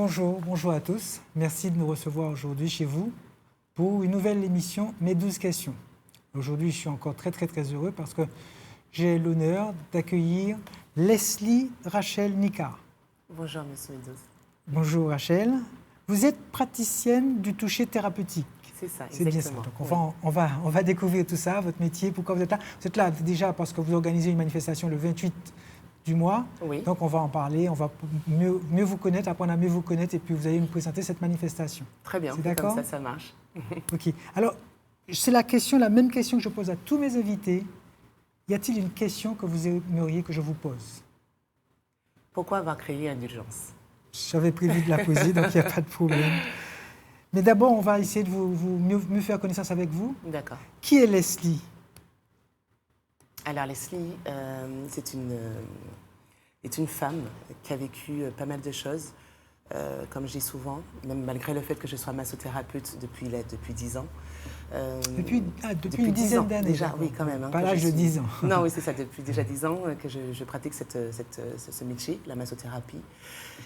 Bonjour à tous. Merci de nous recevoir aujourd'hui chez vous pour une nouvelle émission Mes 12 questions. Aujourd'hui, je suis encore très heureux parce que j'ai l'honneur d'accueillir Leslie Rachel Nicard. Bonjour, monsieur Meadows. Bonjour Rachel. Vous êtes praticienne du toucher thérapeutique. C'est ça, exactement. C'est bien ça. Donc on va découvrir tout ça, votre métier, pourquoi vous êtes là. Vous êtes là déjà parce que vous organisez une manifestation le 28 du mois. Oui. Donc on va en parler, on va mieux vous connaître, apprendre à mieux vous connaître et puis vous allez nous présenter cette manifestation. Très bien, c'est d'accord? Comme ça marche. Ok. Alors, c'est la même question que je pose à tous mes invités. Y a-t-il une question que vous aimeriez que je vous pose? Pourquoi avoir créé Indulgence? J'avais prévu de la poser, donc il n'y a pas de problème. Mais d'abord, on va essayer de mieux faire connaissance avec vous. D'accord. Qui est Leslie? Alors Leslie, c'est une femme qui a vécu pas mal de choses, comme je dis souvent, même malgré le fait que je sois massothérapeute depuis 10 ans. Depuis une dizaine d'années déjà, oui, quand même. Pas l'âge de 10 ans. Non, oui, c'est ça, depuis déjà 10 ans que je pratique ce métier, la massothérapie.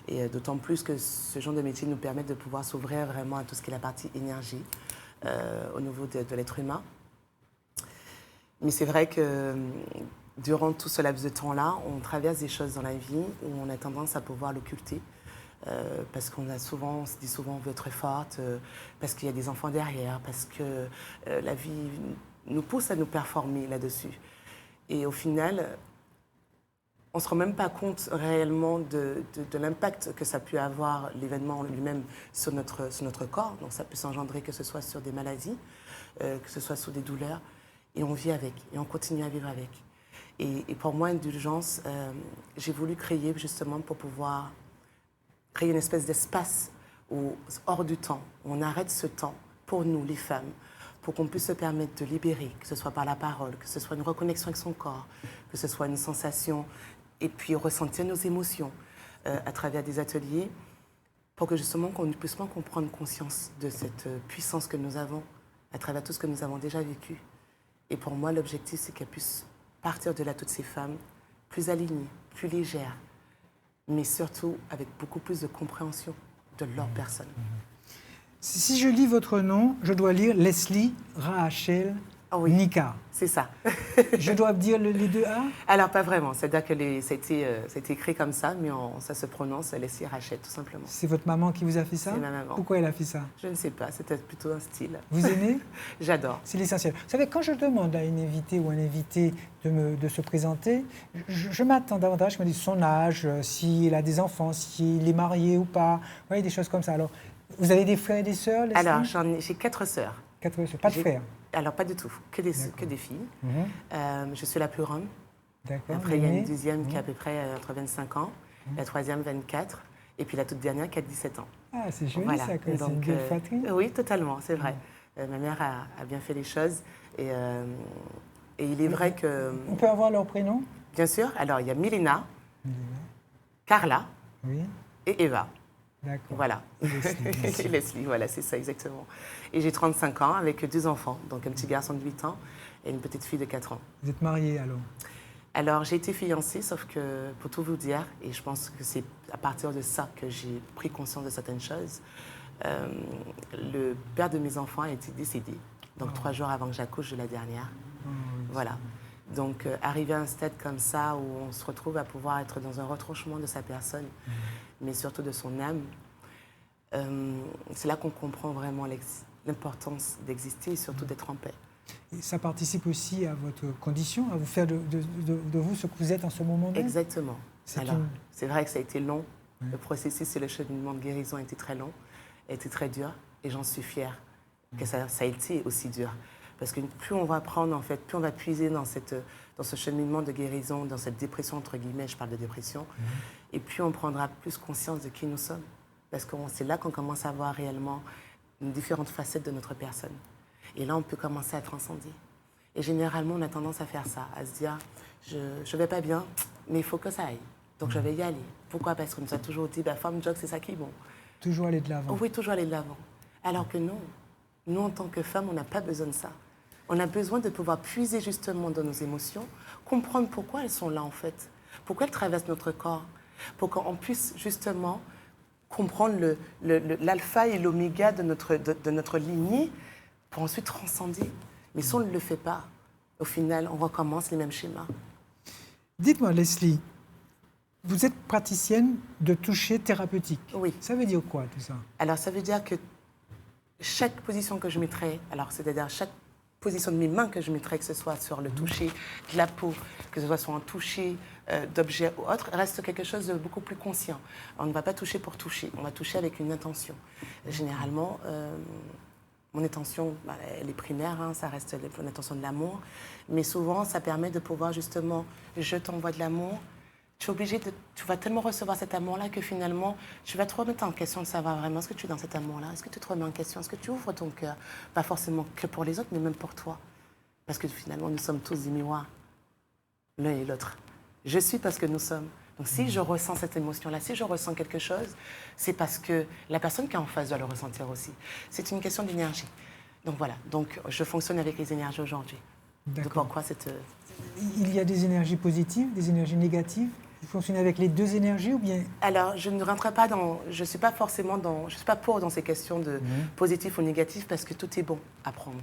Et d'autant plus que ce genre de métier nous permet de pouvoir s'ouvrir vraiment à tout ce qui est la partie énergie au niveau de l'être humain. Mais c'est vrai que durant tout ce laps de temps-là, on traverse des choses dans la vie où on a tendance à pouvoir l'occulter. Parce on se dit souvent on veut être forte, parce qu'il y a des enfants derrière, parce que la vie nous pousse à nous performer là-dessus. Et au final, on ne se rend même pas compte réellement de l'impact que ça peut avoir, l'événement lui-même, sur notre corps. Donc ça peut s'engendrer que ce soit sur des maladies, que ce soit sur des douleurs. Et on vit avec, et on continue à vivre avec. Et pour moi, Indulgence, j'ai voulu créer justement pour pouvoir créer une espèce d'espace hors du temps, où on arrête ce temps pour nous, les femmes, pour qu'on puisse se permettre de libérer, que ce soit par la parole, que ce soit une reconnexion avec son corps, que ce soit une sensation, et puis ressentir nos émotions à travers des ateliers, pour que justement qu'on puisse prendre conscience de cette puissance que nous avons à travers tout ce que nous avons déjà vécu. Et pour moi, l'objectif, c'est qu'elles puissent partir de là, toutes ces femmes, plus alignées, plus légères, mais surtout avec beaucoup plus de compréhension de leur personne. Si je lis votre nom, je dois lire Leslie Rachel Nicard. C'est ça. Je dois dire les deux A? Alors, pas vraiment. C'est-à-dire que ça a été écrit comme ça, mais ça se prononce Leslie Rachel, tout simplement. C'est votre maman qui vous a fait ça? C'est ma maman. Pourquoi elle a fait ça? Je ne sais pas. C'était plutôt un style. Vous aimez? J'adore. C'est l'essentiel. Vous savez, quand je demande à une invitée ou un invité de se présenter, je m'attends davantage qu'on me dise son âge, s'il a des enfants, s'il est marié ou pas. Vous voyez, des choses comme ça. Alors, vous avez des frères et des sœurs, Leslie? Alors, j'ai 4 sœurs. 4 sœurs, pas de frères? Alors, pas du tout, que des filles. Je suis la plus grande. D'accord. Après, il y a une deuxième qui a à peu près entre 25 ans, la troisième 24, et puis la toute dernière qui a 17 ans. Ah, c'est joli voilà. ça, c'est une belle fratrie. Oui, totalement, c'est vrai. Ma mère a bien fait les choses, et il est vrai que... On peut avoir leur prénom? Bien sûr. Alors, il y a Milena, Carla et Eva. D'accord. Voilà. Leslie, voilà, c'est ça exactement. Et j'ai 35 ans avec 2 enfants, donc un petit garçon de 8 ans et une petite fille de 4 ans. Vous êtes mariée alors? Alors, j'ai été fiancée, sauf que, pour tout vous dire, et je pense que c'est à partir de ça que j'ai pris conscience de certaines choses, le père de mes enfants a été décédé, donc 3 jours avant que j'accouche de la dernière. Voilà. Donc, arrivé à un stade comme ça, où on se retrouve à pouvoir être dans un retranchement de sa personne, mais surtout de son âme, c'est là qu'on comprend vraiment l'importance d'exister et surtout d'être en paix. Et ça participe aussi à votre condition, à vous faire de vous ce que vous êtes en ce moment même? Exactement. Alors, c'est vrai que ça a été long. Le processus et le cheminement de guérison a été très long, a été très dur, et j'en suis fière que ça a été aussi dur. Parce que plus on va prendre, en fait, plus on va puiser dans ce cheminement de guérison, dans cette dépression, entre guillemets, je parle de dépression, et plus on prendra plus conscience de qui nous sommes. Parce que c'est là qu'on commence à voir réellement différentes facettes de notre personne. Et là, on peut commencer à transcender. Et généralement, on a tendance à faire ça, à se dire, je ne vais pas bien, mais il faut que ça aille. Donc, je vais y aller. Pourquoi? Parce qu'on nous a toujours dit, femme, job, c'est ça qui est bon. Toujours aller de l'avant. Oui, toujours aller de l'avant. Alors que non. Nous, en tant que femmes, on n'a pas besoin de ça. On a besoin de pouvoir puiser justement dans nos émotions, comprendre pourquoi elles sont là, en fait. Pourquoi elles traversent notre corps. Pour qu'on puisse justement comprendre l'alpha et l'oméga de notre lignée pour ensuite transcender. Mais si on ne le fait pas, au final, on recommence les mêmes schémas. Dites-moi, Leslie, vous êtes praticienne de toucher thérapeutique. Oui. Ça veut dire quoi, tout ça? Alors, ça veut dire que chaque position que je mettrai, alors c'est-à-dire chaque position de mes mains que je mettrai, que ce soit sur le toucher de la peau, que ce soit sur un toucher d'objets ou autre, reste quelque chose de beaucoup plus conscient. On ne va pas toucher pour toucher, on va toucher avec une intention. Généralement, mon intention, elle est primaire, hein, ça reste l'intention de l'amour, mais souvent, ça permet de pouvoir justement, je t'envoie de l'amour, tu vas tellement recevoir cet amour-là que finalement, tu vas te remettre en question de savoir vraiment est-ce que tu es dans cet amour-là, est-ce que tu te remets en question, est-ce que tu ouvres ton cœur, pas forcément que pour les autres, mais même pour toi. Parce que finalement, nous sommes tous des miroirs, l'un et l'autre. Je suis parce que nous sommes. Donc si je ressens cette émotion-là, si je ressens quelque chose, c'est parce que la personne qui est en face doit le ressentir aussi. C'est une question d'énergie. Donc voilà, donc je fonctionne avec les énergies aujourd'hui. Donc pourquoi cette... Il y a des énergies positives, des énergies négatives. Vous fonctionnez avec les deux énergies ou bien... Alors, je ne rentre pas dans... Je ne suis pas forcément dans... Je ne suis pas pour dans ces questions de positif ou négatif parce que tout est bon à prendre.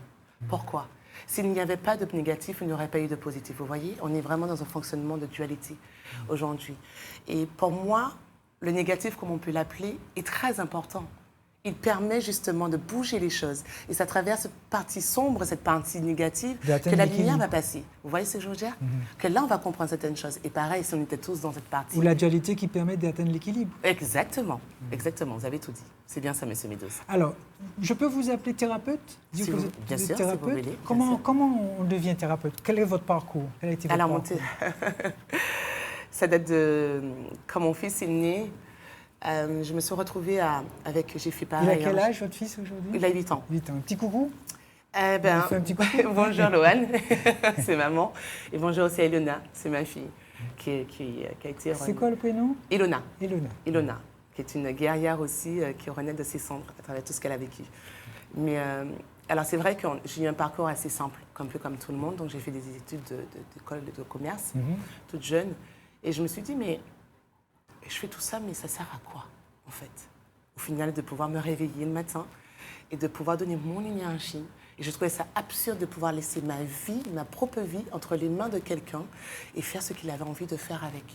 Pourquoi? S'il n'y avait pas de négatif, il n'y aurait pas eu de positif. Vous voyez, on est vraiment dans un fonctionnement de dualité aujourd'hui. Et pour moi, le négatif, comme on peut l'appeler, est très important. Il permet justement de bouger les choses. Et c'est à travers cette partie sombre, cette partie négative, que la lumière va passer. Vous voyez ce que je veux dire? Que là, on va comprendre certaines choses. Et pareil, si on était tous dans cette partie... Ou la dualité qui permet d'atteindre l'équilibre. Exactement. Exactement. Vous avez tout dit. C'est bien ça, M. Meadows. Alors, je peux vous appeler thérapeute? Bien sûr, si vous voulez. Comment on devient thérapeute? Quel est votre parcours? Quel a été votre parcours? Ça date de... Quand mon fils est né... je me suis retrouvée avec... J'ai fait pareil. Il a quel âge, votre fils, aujourd'hui? Il a 8 ans. 8 ans. Un petit coucou? Un petit coucou. Bonjour, Loane. C'est maman. Et bonjour aussi à Ilona. C'est ma fille qui a été... C'est quoi le prénom? Ilona. Ilona. Ilona, qui est une guerrière aussi, qui renaît de ses cendres à travers tout ce qu'elle a vécu. Mais alors, c'est vrai que j'ai eu un parcours assez simple, un peu comme tout le monde. Donc, j'ai fait des études d'école de commerce, toute jeune. Et je me suis dit, mais... je fais tout ça, mais ça sert à quoi, en fait? Au final, de pouvoir me réveiller le matin et de pouvoir donner mon énergie. Et je trouvais ça absurde de pouvoir laisser ma vie, ma propre vie, entre les mains de quelqu'un et faire ce qu'il avait envie de faire avec.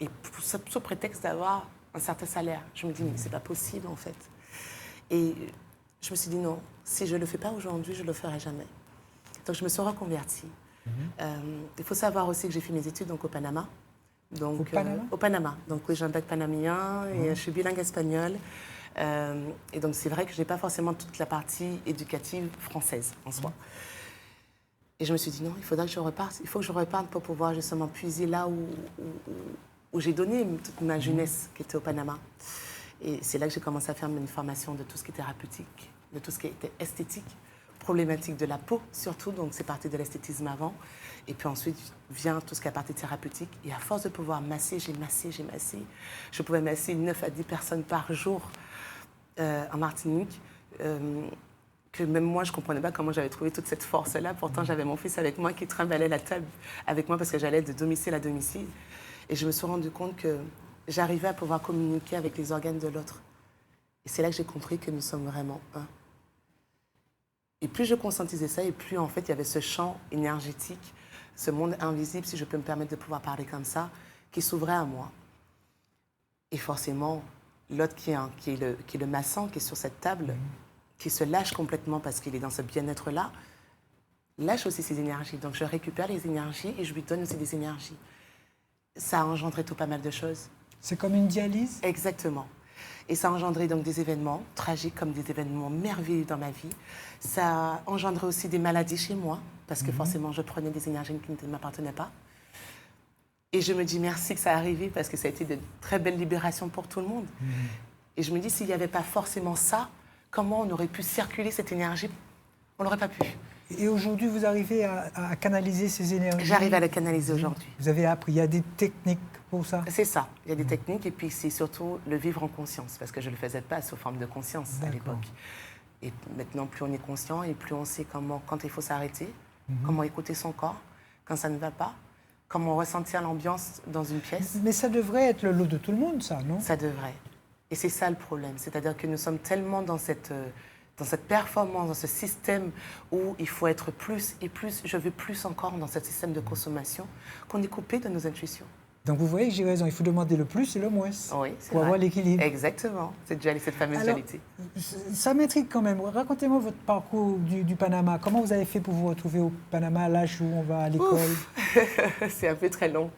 Et sous prétexte d'avoir un certain salaire. Je me dis, mais c'est pas possible, en fait. Et je me suis dit, non, si je ne le fais pas aujourd'hui, je ne le ferai jamais. Donc, je me suis reconvertie. Il faut savoir aussi que j'ai fait mes études donc, au Panama. Donc, au Panama. Donc, oui, j'ai un bac panamien et je suis bilingue espagnole. Et donc, c'est vrai que je n'ai pas forcément toute la partie éducative française en soi. Et je me suis dit, non, il faudra que je reparte. Il faut que je reparte pour pouvoir justement puiser là où j'ai donné toute ma jeunesse qui était au Panama. Et c'est là que j'ai commencé à faire une formation de tout ce qui est thérapeutique, de tout ce qui était esthétique, problématique de la peau surtout. Donc, c'est parti de l'esthétisme avant. Et puis ensuite vient tout ce qui est la partie thérapeutique. Et à force de pouvoir masser, j'ai massé. Je pouvais masser 9 à 10 personnes par jour en Martinique. Que même moi, je ne comprenais pas comment j'avais trouvé toute cette force-là. Pourtant, j'avais mon fils avec moi qui trimballait la table avec moi parce que j'allais de domicile à domicile. Et je me suis rendu compte que j'arrivais à pouvoir communiquer avec les organes de l'autre. Et c'est là que j'ai compris que nous sommes vraiment un. Et plus je conscientisais ça, et plus en fait il y avait ce champ énergétique, ce monde invisible, si je peux me permettre de pouvoir parler comme ça, qui s'ouvrait à moi. Et forcément, l'autre qui est le maçon, qui est sur cette table, qui se lâche complètement parce qu'il est dans ce bien-être-là, lâche aussi ses énergies. Donc je récupère les énergies et je lui donne aussi des énergies. Ça a engendré tout pas mal de choses. C'est comme une dialyse? Exactement. Et ça a engendré donc des événements tragiques comme des événements merveilleux dans ma vie. Ça a engendré aussi des maladies chez moi, parce que forcément, je prenais des énergies qui ne m'appartenaient pas. Et je me dis merci que ça a arrivé, parce que ça a été de très belles libérations pour tout le monde. Et je me dis, s'il n'y avait pas forcément ça, comment on aurait pu circuler cette énergie? On n'aurait pas pu. Et aujourd'hui, vous arrivez à canaliser ces énergies? J'arrive à les canaliser aujourd'hui. Vous avez appris, il y a des techniques pour ça? C'est ça, il y a des techniques et puis c'est surtout le vivre en conscience, parce que je ne le faisais pas sous forme de conscience à l'époque. Et maintenant, plus on est conscient et plus on sait quand il faut s'arrêter, comment écouter son corps, quand ça ne va pas, comment ressentir l'ambiance dans une pièce. Mais ça devrait être le lot de tout le monde, ça, non? Ça devrait. Et c'est ça le problème. C'est-à-dire que nous sommes tellement dans cette performance, dans ce système où il faut être plus et plus, je veux plus encore dans ce système de consommation, qu'on est coupé de nos intuitions. Donc vous voyez que j'ai raison, il faut demander le plus et le moins Oui, c'est pour vrai. avoir l'équilibre. Exactement, c'est cette fameuse dualité. Ça m'intrigue quand même. Racontez-moi votre parcours du Panama. Comment vous avez fait pour vous retrouver au Panama à l'âge où on va à l'école? C'est un peu très long.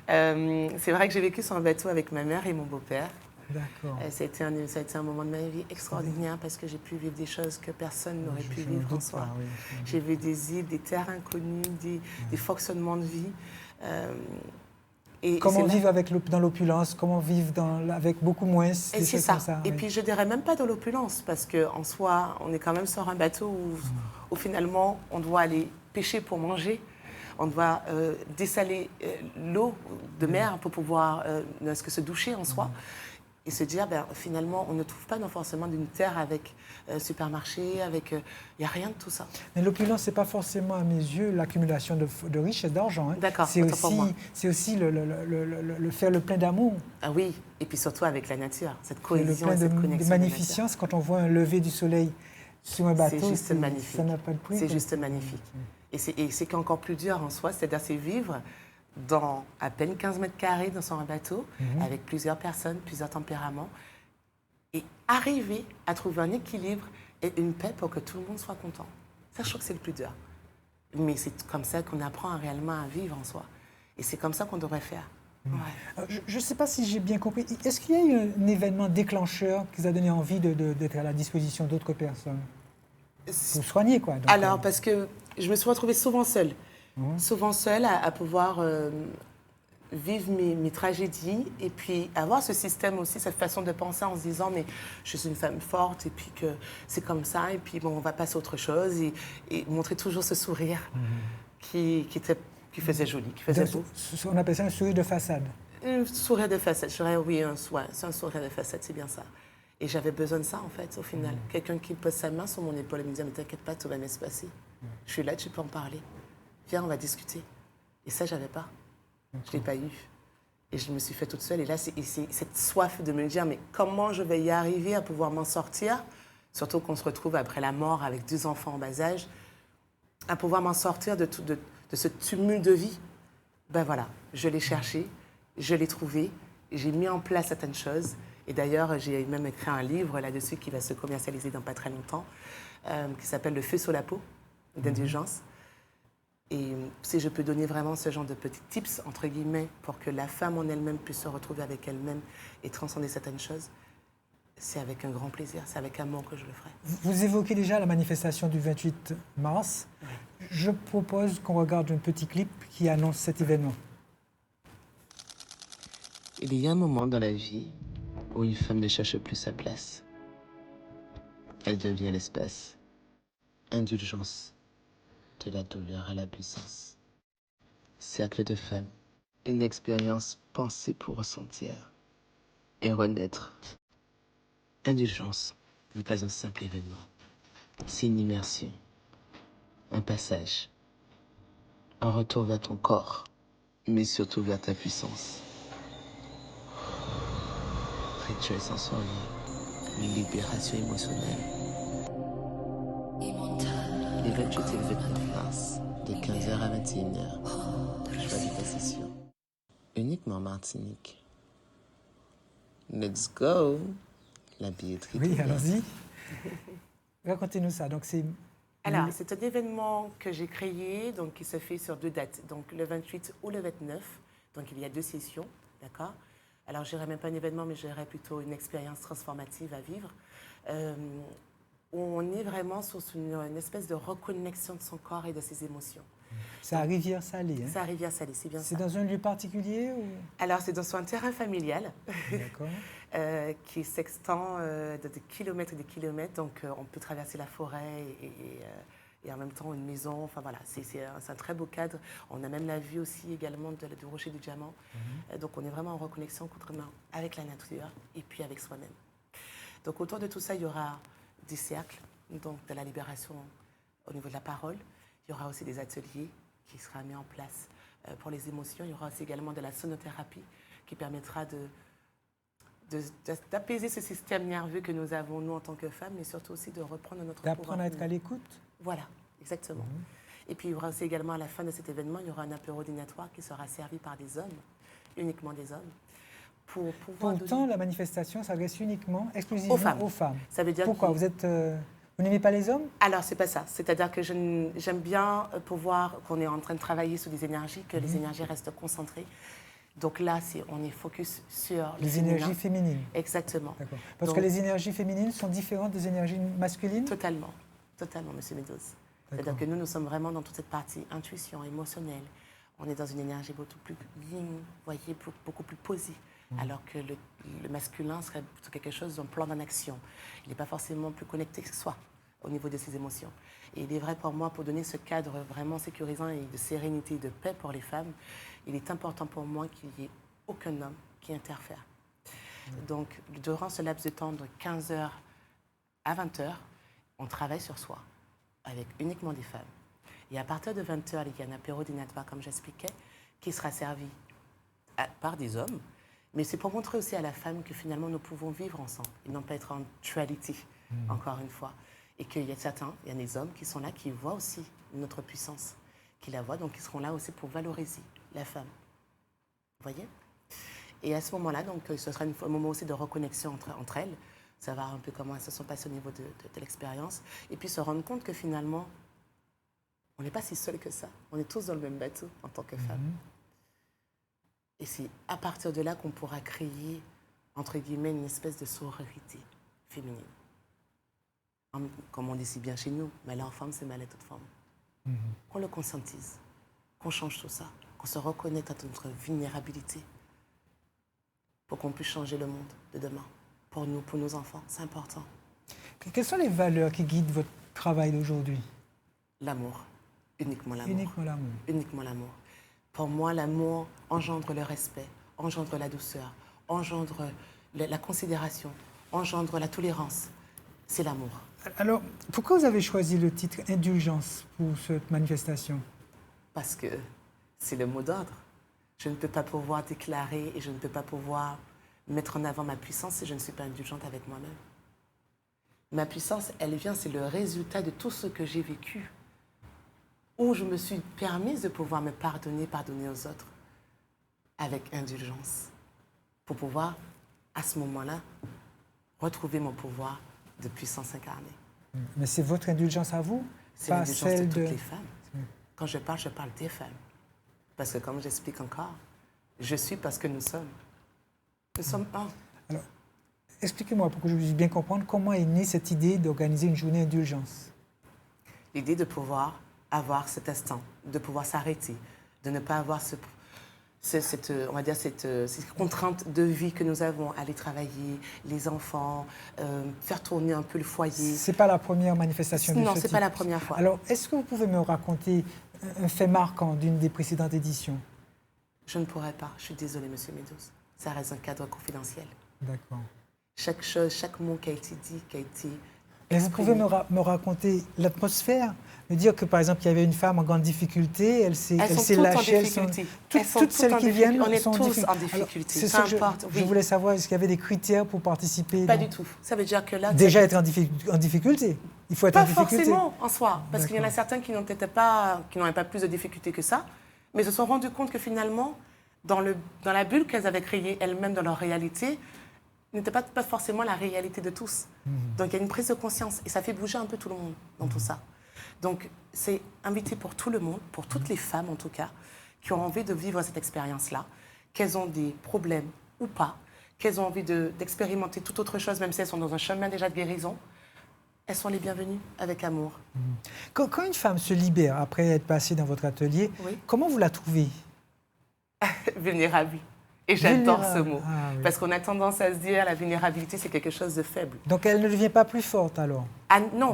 C'est vrai que j'ai vécu sur un bateau avec ma mère et mon beau-père. D'accord. Ça a été un moment de ma vie extraordinaire parce que j'ai pu vivre des choses que personne n'aurait pu vivre en soi. Oui, j'ai vu des îles, des terres inconnues, des fonctionnements de vie. Comment vivre dans l'opulence, comment vivre avec beaucoup moins, des choses comme ça. Et puis je dirais même pas dans l'opulence, parce qu'en soi, on est quand même sur un bateau où finalement, on doit aller pêcher pour manger, on doit dessaler l'eau de mer pour pouvoir se doucher en soi. Et se dire, finalement, on ne trouve pas forcément d'une terre avec supermarché, il n'y a rien de tout ça. Mais l'opulence, ce n'est pas forcément, à mes yeux, l'accumulation de richesses, d'argent. Hein. D'accord, c'est aussi le faire le plein d'amour. Ah oui, et puis surtout avec la nature, cette cohésion et cette connexion. De magnificence, quand on voit un lever du soleil sur un bateau, c'est juste magnifique. Ça n'a pas de prix. C'est juste magnifique. Et c'est encore plus dur en soi, c'est-à-dire c'est vivre dans à peine 15 mètres carrés sur un bateau, avec plusieurs personnes, plusieurs tempéraments, et arriver à trouver un équilibre et une paix pour que tout le monde soit content. Ça, je trouve que c'est le plus dur. Mais c'est comme ça qu'on apprend réellement à vivre en soi. Et c'est comme ça qu'on devrait faire. Ouais. Je ne sais pas si j'ai bien compris. Est-ce qu'il y a eu un événement déclencheur qui vous a donné envie d'être à la disposition d'autres personnes? Pour soigner, quoi. Donc, alors, parce que je me suis retrouvée souvent seule. Souvent seule à pouvoir vivre mes tragédies et puis avoir ce système aussi, cette façon de penser en se disant mais je suis une femme forte et puis que c'est comme ça et puis bon, on va passer à autre chose et montrer toujours ce sourire qui faisait joli, qui faisait beau. On appelle ça un sourire de façade. Un sourire de façade, je dirais oui, c'est un sourire de façade, c'est bien ça. Et j'avais besoin de ça en fait au final. Quelqu'un qui pose sa main sur mon épaule et me dit mais t'inquiète pas, tout va bien se passer. Je suis là, tu peux en parler. Viens, on va discuter. Et ça, je n'avais pas. Je ne l'ai pas eu. Et je me suis fait toute seule. Et là, c'est cette soif de me dire, mais comment je vais y arriver à pouvoir m'en sortir, surtout qu'on se retrouve après la mort avec 2 enfants en bas âge, à pouvoir m'en sortir de ce tumulte de vie. Ben voilà, je l'ai cherché, je l'ai trouvé, j'ai mis en place certaines choses. Et d'ailleurs, j'ai même écrit un livre là-dessus qui va se commercialiser dans pas très longtemps, qui s'appelle « Le feu sur la peau » d'indulgence. Et si je peux donner vraiment ce genre de petits tips, entre guillemets, pour que la femme en elle-même puisse se retrouver avec elle-même et transcender certaines choses, c'est avec un grand plaisir, c'est avec amour que je le ferai. Vous évoquez déjà la manifestation du 28 mars. Oui. Je propose qu'on regarde un petit clip qui annonce cet événement. Il y a un moment dans la vie où une femme ne cherche plus sa place. Elle devient l'espace. Indulgence. De la douleur à la puissance. Cercle de femmes, une expérience pensée pour ressentir et renaître. Indulgence n'est pas un simple événement. C'est une immersion, un passage, un retour vers ton corps, mais surtout vers ta puissance. Rituel sensoriel, une libération émotionnelle. Les 28 et 29 mars, de 15h à 21h. Choisis ta session. Uniquement Martinique. Let's go. La billetterie. Oui, allons-y. Racontez-nous ça. Donc, alors, c'est un événement que j'ai créé, donc qui se fait sur 2 dates, donc le 28 ou le 29. Donc, il y a 2 sessions, d'accord? Alors, je dirais même pas un événement, mais je dirais plutôt une expérience transformative à vivre. On est vraiment sur une espèce de reconnexion de son corps et de ses émotions. C'est à Rivière-Salée. Hein? C'est à Rivière-Salée, c'est bien ça. C'est dans un lieu particulier ou... Alors, c'est sur un terrain familial qui s'extend de kilomètres et des kilomètres. Donc, on peut traverser la forêt et en même temps une maison. Enfin, voilà, c'est un très beau cadre. On a même la vue aussi également du Rocher du Diamant. Donc, on est vraiment en reconnexion contrairement avec la nature et puis avec soi-même. Donc, autour de tout ça, il y aura des cercles, donc de la libération au niveau de la parole. Il y aura aussi des ateliers qui seront mis en place pour les émotions. Il y aura aussi également de la sonothérapie qui permettra d'apaiser ce système nerveux que nous avons, nous, en tant que femmes, mais surtout aussi de reprendre notre pouvoir. D'apprendre à être à l'écoute. Voilà, exactement. Et puis, il y aura aussi également, à la fin de cet événement, il y aura un apéro dînatoire qui sera servi par des hommes, uniquement des hommes, pour pouvoir... Pourtant, la manifestation s'adresse uniquement, exclusivement aux femmes. Ça veut dire pourquoi vous n'aimez pas les hommes? Alors, c'est pas ça. C'est-à-dire que j'aime bien pouvoir, qu'on est en train de travailler sur des énergies, que les énergies restent concentrées. Donc là, on est focus sur les énergies féminines. Exactement. D'accord. Parce que les énergies féminines sont différentes des énergies masculines? Totalement. Totalement, Monsieur Meadows. C'est-à-dire que nous sommes vraiment dans toute cette partie intuition, émotionnelle. On est dans une énergie beaucoup plus yin, voyez, beaucoup plus posée. Alors que le masculin serait plutôt quelque chose d'un plan en action. Il n'est pas forcément plus connecté que soi au niveau de ses émotions. Et il est vrai pour moi, pour donner ce cadre vraiment sécurisant et de sérénité et de paix pour les femmes, il est important pour moi qu'il n'y ait aucun homme qui interfère. Donc, durant ce laps de temps de 15h à 20h, on travaille sur soi, avec uniquement des femmes. Et à partir de 20h, il y a un apéro dînatoire, comme j'expliquais, qui sera servi par des hommes. Mais c'est pour montrer aussi à la femme que finalement, nous pouvons vivre ensemble et non pas être en dualité, encore une fois. Et qu'il y a il y a des hommes qui sont là, qui voient aussi notre puissance, qui la voient, donc ils seront là aussi pour valoriser la femme. Vous voyez? Et à ce moment-là, donc, ce sera un moment aussi de reconnexion entre elles, savoir un peu comment elles se sont passées au niveau de l'expérience, et puis se rendre compte que finalement, on n'est pas si seuls que ça. On est tous dans le même bateau en tant que femmes. Et c'est à partir de là qu'on pourra créer, entre guillemets, une espèce de sororité féminine. Comme on dit si bien chez nous, mêler en femme, c'est mêler toute femme. Qu'on le conscientise, qu'on change tout ça, qu'on se reconnaisse à notre vulnérabilité pour qu'on puisse changer le monde de demain. Pour nous, pour nos enfants, c'est important. Quelles sont les valeurs qui guident votre travail d'aujourd'hui? L'amour, uniquement l'amour. Uniquement l'amour. Uniquement l'amour. Pour moi, l'amour engendre le respect, engendre la douceur, engendre la considération, engendre la tolérance. C'est l'amour. Alors, pourquoi vous avez choisi le titre « Indulgence » pour cette manifestation? Parce que c'est le mot d'ordre. Je ne peux pas pouvoir déclarer et je ne peux pas pouvoir mettre en avant ma puissance si je ne suis pas indulgente avec moi-même. Ma puissance, elle vient, c'est le résultat de tout ce que j'ai vécu, où je me suis permise de pouvoir me pardonner aux autres avec indulgence, pour pouvoir, à ce moment-là, retrouver mon pouvoir de puissance incarnée. Mais c'est votre indulgence à vous? C'est l'indulgence de toutes les femmes. Quand je parle des femmes. Parce que, comme j'explique encore, je suis parce que nous sommes. Nous sommes un. Alors, expliquez-moi, pour que je puisse bien comprendre, comment est née cette idée d'organiser une journée indulgence? L'idée de pouvoir avoir cet instant, de pouvoir s'arrêter, de ne pas avoir cette contrainte de vie que nous avons, aller travailler, les enfants, faire tourner un peu le foyer. Ce n'est pas la première manifestation de ce type? Non, ce n'est pas la première fois. Alors, est-ce que vous pouvez me raconter un fait marquant d'une des précédentes éditions? Je ne pourrais pas. Je suis désolée, Monsieur Meadows. Ça reste un cadre confidentiel. D'accord. Chaque chose, chaque mot qui a été dit, qui a été... Mais vous pouvez me raconter l'atmosphère, me dire que, par exemple, il y avait une femme en grande difficulté, elle s'est lâchée. Toutes celles qui viennent on est sont tous en difficulté. C'est ça que je voulais savoir, est-ce qu'il y avait des critères pour participer? Pas du tout. Ça veut dire que là... Déjà être en difficulté. Il faut être en difficulté. Pas forcément en soi, parce qu'il y en a certains qui n'avaient pas plus de difficultés que ça, mais se sont rendus compte que finalement, dans la bulle qu'elles avaient créée elles-mêmes dans leur réalité, n'était pas forcément la réalité de tous. Donc, il y a une prise de conscience et ça fait bouger un peu tout le monde dans tout ça. Donc, c'est invité pour tout le monde, pour toutes les femmes en tout cas, qui ont envie de vivre cette expérience-là, qu'elles ont des problèmes ou pas, qu'elles ont envie d'expérimenter toute autre chose, même si elles sont dans un chemin déjà de guérison, elles sont les bienvenues avec amour. Quand une femme se libère après être passée dans votre atelier, comment vous la trouvez? Vulnérable. Et j'adore ce mot. Parce qu'on a tendance à se dire la vulnérabilité, c'est quelque chose de faible. Donc elle ne devient pas plus forte alors? Non,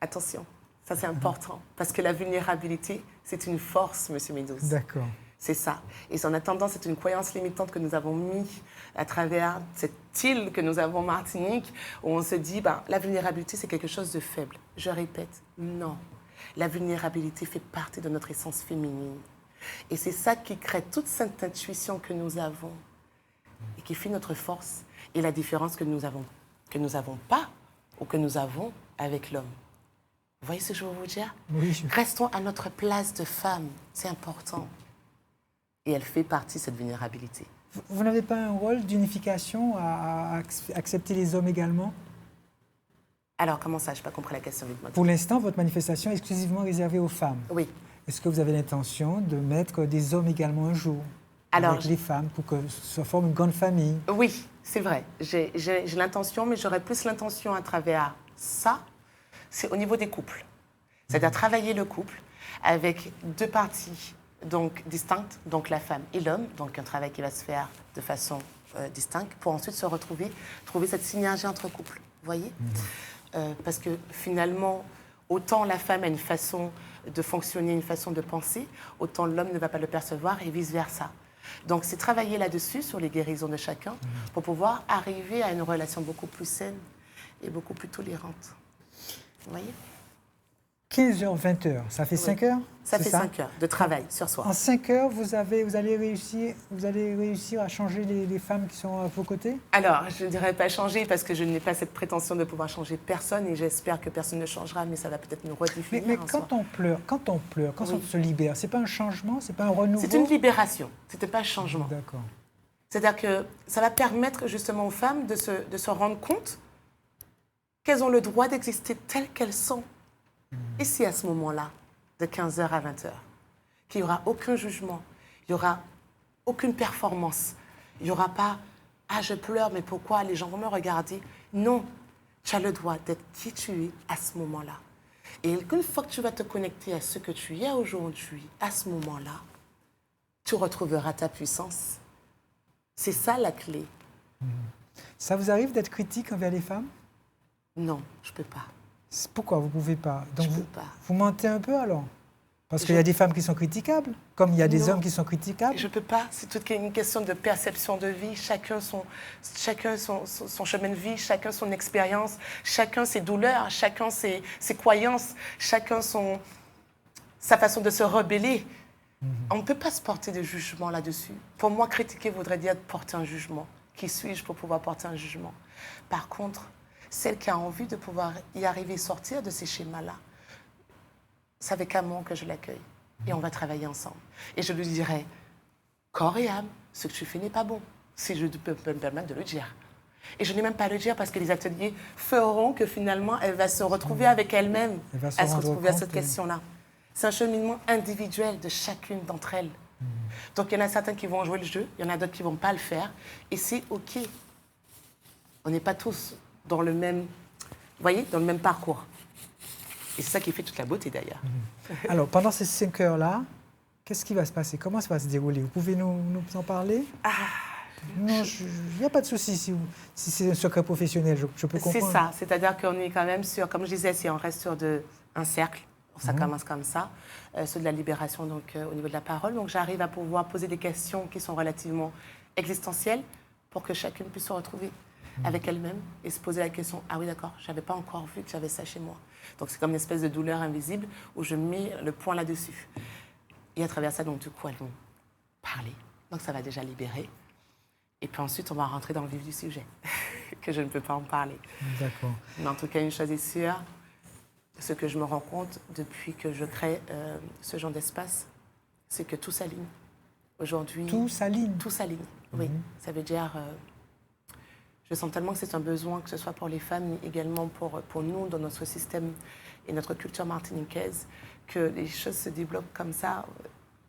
attention. Ça, c'est important. Parce que la vulnérabilité, c'est une force, Monsieur Meadows. D'accord. C'est ça. Et on a tendance, c'est une croyance limitante que nous avons mis à travers cette île que nous avons, Martinique, où on se dit, la vulnérabilité, c'est quelque chose de faible. Je répète, non. La vulnérabilité fait partie de notre essence féminine. Et c'est ça qui crée toute cette intuition que nous avons et et qui fait notre force et la différence que nous n'avons pas ou que nous avons avec l'homme. Vous voyez ce que je veux vous dire? Oui. Restons à notre place de femme, c'est important. Et elle fait partie de cette vulnérabilité. Vous n'avez pas un rôle d'unification à accepter les hommes également? Alors, comment ça? Je n'ai pas compris la question. Pour l'instant, votre manifestation est exclusivement réservée aux femmes. Oui. Est-ce que vous avez l'intention de mettre des hommes également un jour avec les femmes pour que ça forme une grande famille? Oui, c'est vrai. J'ai l'intention, mais j'aurais plus l'intention à travers ça. C'est au niveau des couples. C'est-à-dire travailler le couple avec deux parties donc distinctes, donc la femme et l'homme, donc un travail qui va se faire de façon distincte pour ensuite se retrouver, trouver cette synergie entre couples. Vous voyez? Parce que finalement, autant la femme a une façon de fonctionner, une façon de penser, autant l'homme ne va pas le percevoir et vice-versa. Donc, c'est travailler là-dessus, sur les guérisons de chacun, pour pouvoir arriver à une relation beaucoup plus saine et beaucoup plus tolérante. Vous voyez? 15h, 20h, ça fait 5 heures? Ça fait 5 heures de travail sur soi. En 5 heures, vous allez réussir à changer les femmes qui sont à vos côtés? Alors, je ne dirais pas changer parce que je n'ai pas cette prétention de pouvoir changer personne et j'espère que personne ne changera, mais ça va peut-être nous redéfinir. Mais quand on pleure, quand on se libère, c'est pas un changement, c'est pas un renouveau? C'est une libération, c'était pas un changement. D'accord. C'est-à-dire que ça va permettre justement aux femmes de se rendre compte qu'elles ont le droit d'exister telles qu'elles sont. Et c'est à ce moment-là, de 15h à 20h, qu'il n'y aura aucun jugement, il n'y aura aucune performance, il n'y aura pas « Ah, je pleure, mais pourquoi? Les gens vont me regarder. » Non, tu as le droit d'être qui tu es à ce moment-là. Et une fois que tu vas te connecter à ce que tu es aujourd'hui, à ce moment-là, tu retrouveras ta puissance. C'est ça la clé. Ça vous arrive d'être critique envers les femmes? Non, je ne peux pas. Pourquoi vous ne pouvez pas? Donc je ne peux pas. Vous mentez un peu alors? Parce qu'il y a des femmes qui sont critiquables, comme il y a des hommes qui sont critiquables? Je ne peux pas. C'est toute une question de perception de vie. Chacun son chemin de vie, chacun son expérience, chacun ses douleurs, chacun ses croyances, chacun sa façon de se rebeller. On ne peut pas se porter de jugement là-dessus. Pour moi, critiquer voudrait dire porter un jugement. Qui suis-je pour pouvoir porter un jugement? Par contre, celle qui a envie de pouvoir y arriver, sortir de ces schémas-là, c'est avec amour que je l'accueille. Et on va travailler ensemble. Et je lui dirai, corps et âme, ce que tu fais n'est pas bon, si je peux me permettre de le dire. Et je n'ai même pas à le dire parce que les ateliers feront que finalement, elle va se retrouver avec elle-même, à se retrouver à cette question-là. C'est un cheminement individuel de chacune d'entre elles. Donc, il y en a certains qui vont jouer le jeu, il y en a d'autres qui ne vont pas le faire. Et c'est OK. On n'est pas tous dans le même, vous voyez, dans le même parcours. Et c'est ça qui fait toute la beauté, d'ailleurs. Alors, pendant ces 5 heures-là, qu'est-ce qui va se passer? Comment ça va se dérouler? Vous pouvez nous en parler? Non, il n'y a pas de souci si c'est un secret professionnel, je peux comprendre. C'est ça, c'est-à-dire qu'on est quand même sur, comme je disais, on reste sur un cercle. Ça commence comme ça, sur de la libération donc, au niveau de la parole. Donc j'arrive à pouvoir poser des questions qui sont relativement existentielles pour que chacune puisse se retrouver avec elle-même et se poser la question, ah oui d'accord, je n'avais pas encore vu que j'avais ça chez moi. Donc c'est comme une espèce de douleur invisible où je mets le point là-dessus. Et à travers ça, donc du coup, elles vont parler. Donc ça va déjà libérer. Et puis ensuite, on va rentrer dans le vif du sujet, que je ne peux pas en parler. D'accord. Mais en tout cas, une chose est sûre, ce que je me rends compte depuis que je crée ce genre d'espace, c'est que tout s'aligne. Aujourd'hui... Tout s'aligne? Tout s'aligne, oui. Ça veut dire... je sens tellement que c'est un besoin, que ce soit pour les femmes, mais également pour nous, dans notre système et notre culture martiniquaise, que les choses se développent comme ça,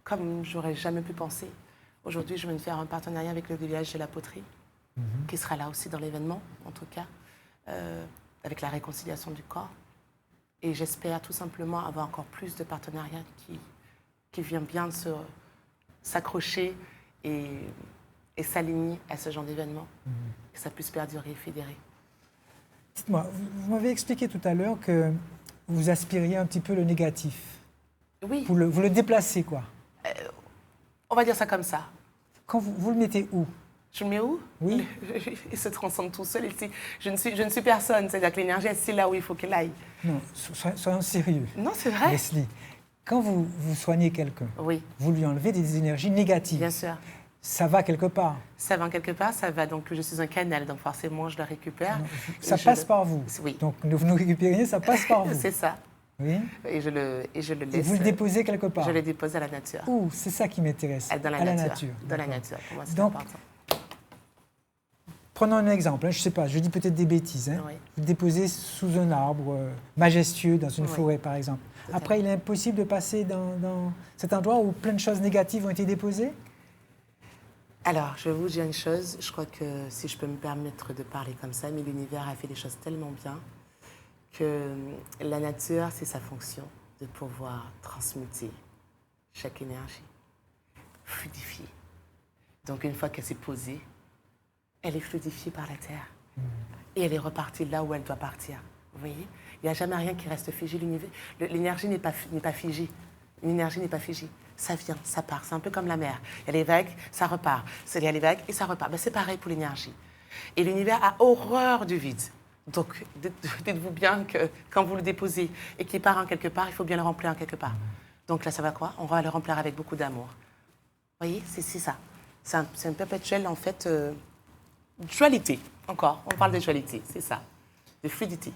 comme j'aurais jamais pu penser. Aujourd'hui, je viens de faire un partenariat avec le village de la poterie, qui sera là aussi dans l'événement, en tout cas, avec la réconciliation du corps. Et j'espère tout simplement avoir encore plus de partenariats qui viennent bien s'accrocher et s'aligner à ce genre d'événement, que ça puisse perdurer et fédérer. Dites-moi, vous m'avez expliqué tout à l'heure que vous aspiriez un petit peu le négatif. Oui. Vous le déplacez, quoi. On va dire ça comme ça. Quand vous le mettez où? Je le mets où? Oui. Il se transcende tout seul. Je ne suis personne. C'est-à-dire que l'énergie, c'est là où il faut qu'elle aille. Non, soyons sérieux. Non, c'est vrai. Leslie, quand vous soignez quelqu'un, oui. vous lui enlevez des énergies négatives. Bien sûr. ça va quelque part. Ça va quelque part, ça va. Donc, je suis un canal, donc forcément, je le récupère. Non, ça passe par vous. Oui. Donc, vous nous récupérez, ça passe par vous. C'est ça. Oui. Et je le Et laisse. vous le déposez quelque part. Je le dépose à la nature. Ouh, c'est ça qui m'intéresse. Dans la à nature. la nature. Dans la D'accord. nature. Pour moi, c'est Donc, important. Prenons un exemple, hein, je ne sais pas, je dis peut-être des bêtises. Hein. Oui. Vous le déposez sous un arbre majestueux, dans une Oui. forêt par exemple. Totalement. Après, il est impossible de passer dans cet endroit où plein de choses négatives ont été déposées. Alors, je vais vous dire une chose. Je crois que si je peux me permettre de parler comme ça, mais l'univers a fait les choses tellement bien que la nature, c'est sa fonction de pouvoir transmuter chaque énergie, fluidifier. Donc, une fois qu'elle s'est posée, elle est fluidifiée par la terre. Et elle est repartie là où elle doit partir. Vous voyez? Il n'y a jamais rien qui reste figé. L'énergie n'est pas figée. L'énergie n'est pas figée. Ça vient, ça part. C'est un peu comme la mer. Il y a les vagues, ça repart. Il y a les vagues et ça repart. Ben, c'est pareil pour l'énergie. Et l'univers a horreur du vide. Donc, dites-vous bien que quand vous le déposez et qu'il part en quelque part, il faut bien le remplir en quelque part. Donc là, ça va quoi? On va le remplir avec beaucoup d'amour. Vous voyez? C'est ça. C'est un perpétuel, en fait, dualité. Encore, on parle de dualité, c'est ça. De fluidité.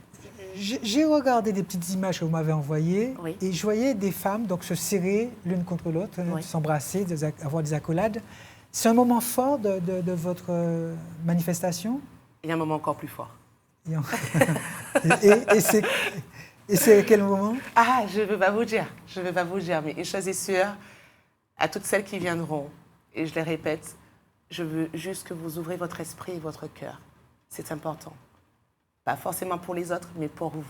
J'ai regardé des petites images que vous m'avez envoyées Oui. et je voyais des femmes donc, se serrer l'une contre l'autre, Oui. s'embrasser, avoir des accolades. C'est un moment fort de votre manifestation? Il y a un moment encore plus fort. Et c'est quel moment? Ah, je ne veux pas vous dire. Je ne veux pas vous dire. Mais une chose est sûre, à toutes celles qui viendront, et je les répète, je veux juste que vous ouvrez votre esprit et votre cœur. C'est important. Pas forcément pour les autres, mais pour vous.